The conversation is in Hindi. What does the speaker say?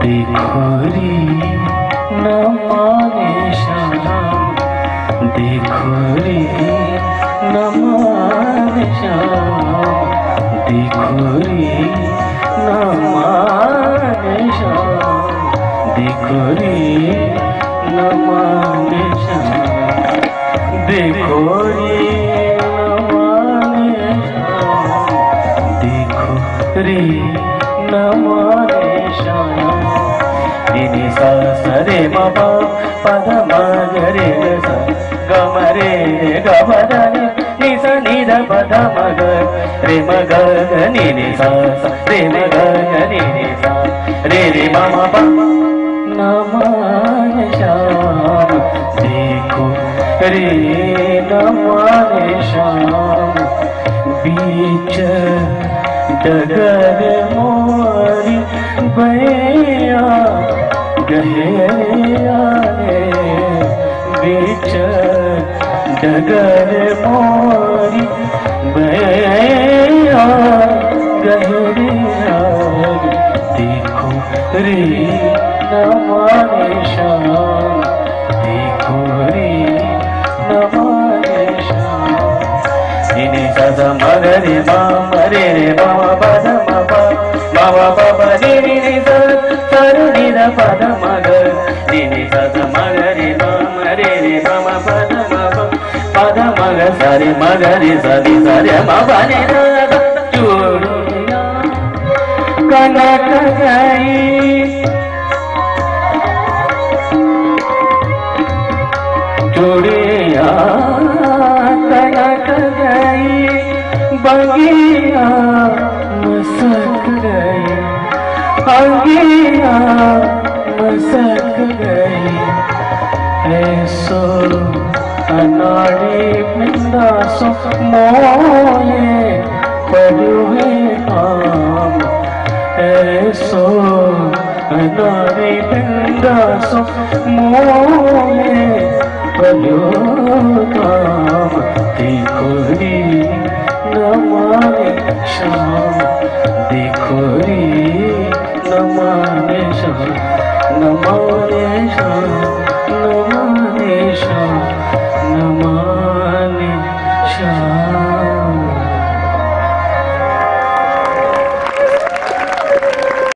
देखो रे न माने श्याम, देखो रे न माने श्याम, देखो रे न माने श्याम, देखो रे न माने श्याम, देखो रे न माने श्याम, देखो रे न माने श्याम। नि सा स रे म प द म ग रे ग स ग म रे ग म द नि स नि द प द म ग रे म ग ग नि सा स रे म ग ग नि सा रे रे म म प न माने श्याम, देखो रे न माने श्याम। बीच डगर मोरी बैया गहरिया रे, बीच डगर मोरी बैया गहरिया रे, देखो रे न माने श्याम, देखो रे न माने श्याम। नि सा स म ग रे म म रे रे म म प द म प म म प प नि नि सा स रे नि द प द म ग नि सा स म ग रे म म रे रे म म प द म प द म ग सा रे म ग रे सा नि सा रे म प नि द चूड़िया कनक गई, चूड़िया कनक गई, बगिया मसक गई, अंगिया मसक गई। ऐसो अनाड़ी बिंदासो मोये पड़ुए काम, ऐसो अनाड़ी बिंदासो मोये पड़ुए काम। देखो रे न माने श्याम,